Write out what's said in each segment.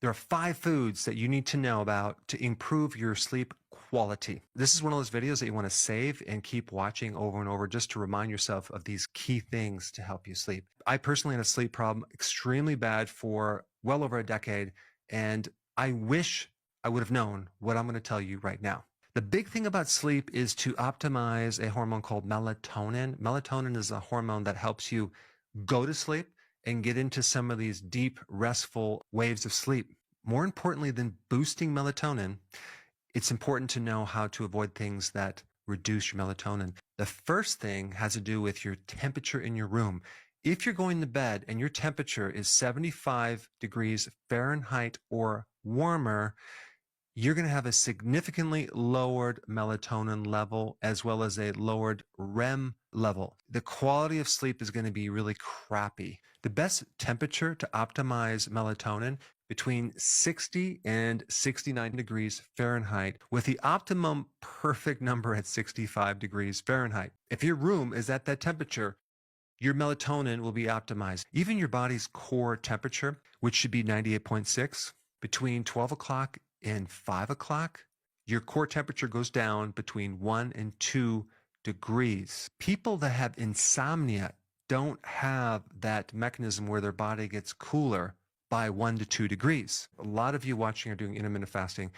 There are 5 foods that you need to know about to improve your sleep quality. This is one of those videos that you want to save and keep watching over and over just to remind yourself of these key things to help you sleep. I personally had a sleep problem extremely bad for well over a decade, and I wish I would have known what I'm going to tell you right now. The big thing about sleep is to optimize a hormone called melatonin. Melatonin is a hormone that helps you go to sleep and get into some of these deep, restful waves of sleep. More importantly than boosting melatonin, it's important to know how to avoid things that reduce your melatonin. The first thing has to do with your temperature in your room. If you're going to bed and your temperature is 75 degrees Fahrenheit or warmer, you're going to have a significantly lowered melatonin level as well as a lowered REM level. The quality of sleep is going to be really crappy. The best temperature to optimize melatonin between 60 and 69 degrees Fahrenheit, with the optimum perfect number at 65 degrees Fahrenheit. If your room is at that temperature, your melatonin will be optimized. Even your body's core temperature, which should be 98.6, between 12 o'clock and 5 o'clock, your core temperature goes down between 1 and 2 degrees. People that have insomnia don't have that mechanism where their body gets cooler by 1 to 2 degrees. A lot of you watching are doing intermittent fasting,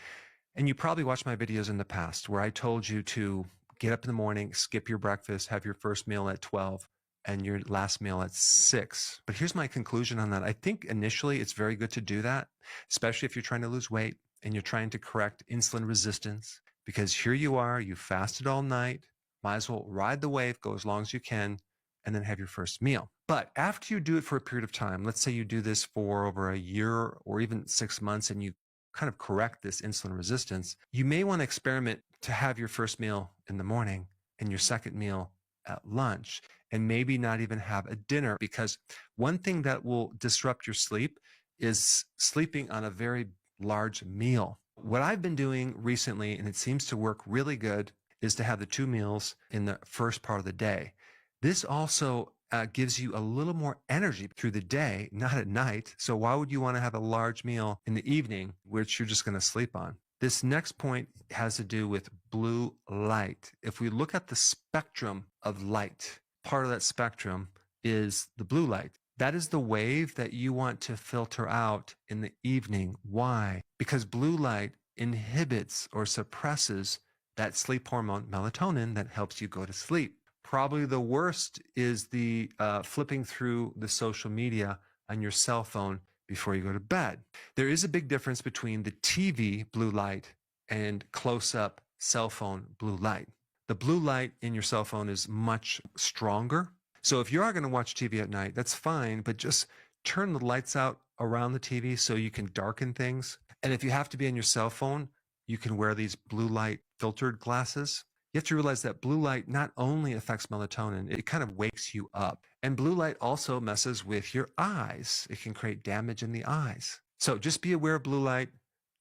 and you probably watched my videos in the past where I told you to get up in the morning, skip your breakfast, have your first meal at 12, and your last meal at 6. But here's my conclusion on that. I think initially it's very good to do that, especially if you're trying to lose weight and you're trying to correct insulin resistance, because here you are, you fasted all night, might as well ride the wave, go as long as you can, and then have your first meal. But after you do it for a period of time, let's say you do this for over a year or even 6 months, and you kind of correct this insulin resistance, you may want to experiment to have your first meal in the morning and your second meal at lunch, and maybe not even have a dinner, because one thing that will disrupt your sleep is sleeping on a very large meal. What I've been doing recently, and it seems to work really good, is to have the 2 meals in the first part of the day. This also gives you a little more energy through the day, not at night. So why would you want to have a large meal in the evening, which you're just going to sleep on? This next point has to do with blue light. If we look at the spectrum of light, part of that spectrum is the blue light. That is the wave that you want to filter out in the evening. Why? Because blue light inhibits or suppresses that sleep hormone melatonin that helps you go to sleep. Probably the worst is the flipping through the social media on your cell phone before you go to bed. There is a big difference between the TV blue light and close-up cell phone blue light. The blue light in your cell phone is much stronger. So if you are going to watch TV at night, that's fine, but just turn the lights out around the TV so you can darken things. And if you have to be on your cell phone, you can wear these blue light filtered glasses. You have to realize that blue light not only affects melatonin, it kind of wakes you up. And blue light also messes with your eyes. It can create damage in the eyes. So just be aware of blue light.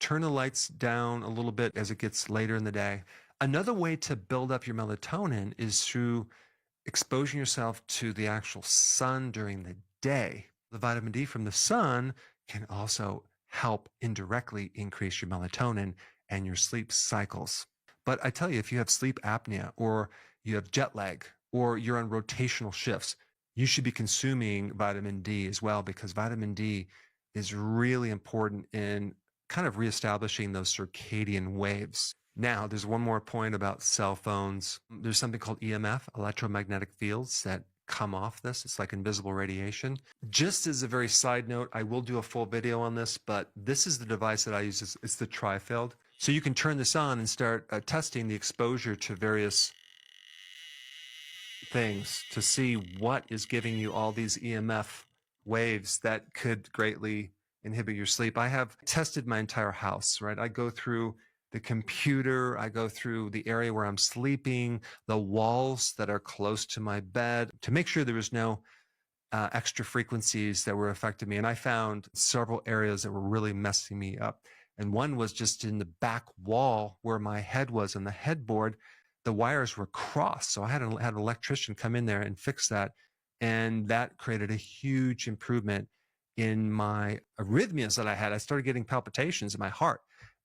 Turn the lights down a little bit as it gets later in the day. Another way to build up your melatonin is through exposing yourself to the actual sun during the day. The vitamin D from the sun can also help indirectly increase your melatonin and your sleep cycles. But I tell you, if you have sleep apnea or you have jet lag or you're on rotational shifts, you should be consuming vitamin D as well, because vitamin D is really important in kind of reestablishing those circadian waves. Now, there's one more point about cell phones. There's something called EMF, electromagnetic fields, that come off this. It's like invisible radiation. Just as a very side note, I will do a full video on this, but this is the device that I use. It's the Trifield. So you can turn this on and start testing the exposure to various things to see what is giving you all these EMF waves that could greatly inhibit your sleep. I have tested my entire house, right? I go through the computer, I go through the area where I'm sleeping, the walls that are close to my bed, to make sure there was no extra frequencies that were affecting me. And I found several areas that were really messing me up. And one was just in the back wall where my head was on the headboard. The wires were crossed. So I had an electrician come in there and fix that. And that created a huge improvement in my arrhythmias that I had. I started getting palpitations in my heart.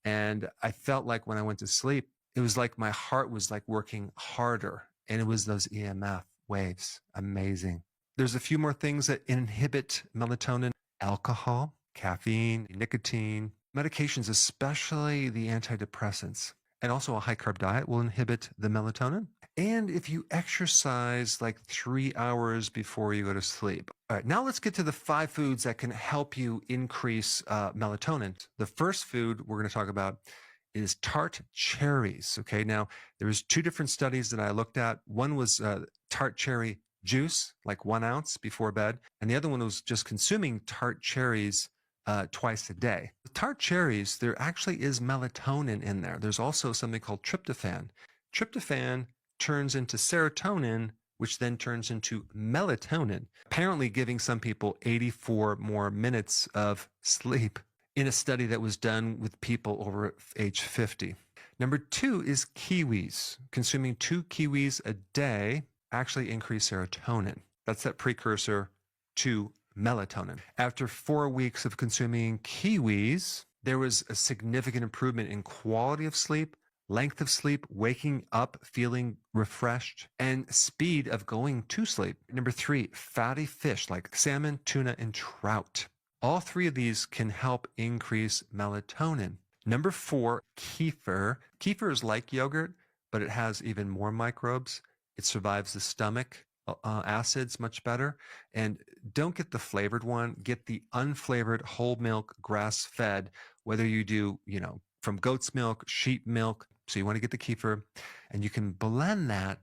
And I felt like when I went to sleep, it was like my heart was like working harder. And it was those EMF waves. Amazing. There's a few more things that inhibit melatonin: alcohol, caffeine, nicotine, medications, especially the antidepressants. And also a high carb diet will inhibit the melatonin. And if you exercise like 3 hours before you go to sleep. All right, now let's get to the 5 foods that can help you increase melatonin. The first food we're going to talk about is tart cherries. Okay, now there's 2 different studies that I looked at. One was tart cherry juice, like 1 ounce before bed, and the other one was just consuming tart cherries twice a day. With tart cherries, there actually is melatonin in there. There's also something called tryptophan. Tryptophan turns into serotonin, which then turns into melatonin, apparently giving some people 84 more minutes of sleep in a study that was done with people over age 50. Number 2 is kiwis. Consuming 2 kiwis a day actually increase serotonin. That's that precursor to melatonin. After 4 weeks of consuming kiwis, there was a significant improvement in quality of sleep, length of sleep, waking up feeling refreshed, and speed of going to sleep. Number 3, fatty fish like salmon, tuna, and trout. All 3 of these can help increase melatonin. Number 4, kefir. Kefir is like yogurt, but it has even more microbes. It survives the stomach acids much better. And don't get the flavored one. Get the unflavored whole milk, grass fed, whether you do, from goat's milk, sheep milk. So you want to get the kefir, and you can blend that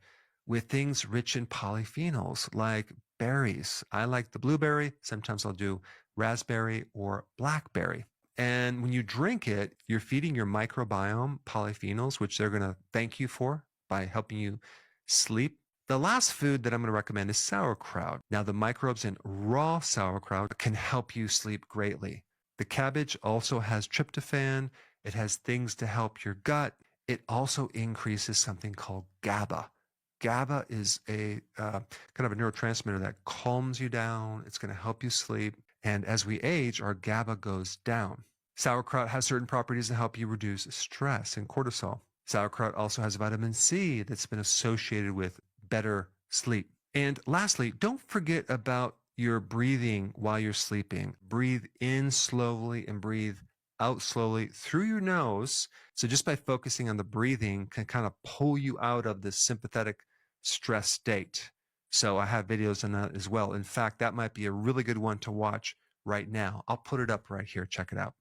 with things rich in polyphenols like berries. I like the blueberry. Sometimes I'll do raspberry or blackberry. And when you drink it, you're feeding your microbiome polyphenols, which they're going to thank you for by helping you sleep. The last food that I'm going to recommend is sauerkraut. Now, the microbes in raw sauerkraut can help you sleep greatly. The cabbage also has tryptophan. It has things to help your gut. It also increases something called GABA. GABA is a kind of a neurotransmitter that calms you down. It's going to help you sleep. And as we age, our GABA goes down. Sauerkraut has certain properties that help you reduce stress and cortisol. Sauerkraut also has vitamin C that's been associated with better sleep. And lastly, don't forget about your breathing while you're sleeping. Breathe in slowly and breathe out slowly through your nose. So just by focusing on the breathing can kind of pull you out of this sympathetic stress state. So I have videos on that as well. In fact, that might be a really good one to watch right now. I'll put it up right here. Check it out.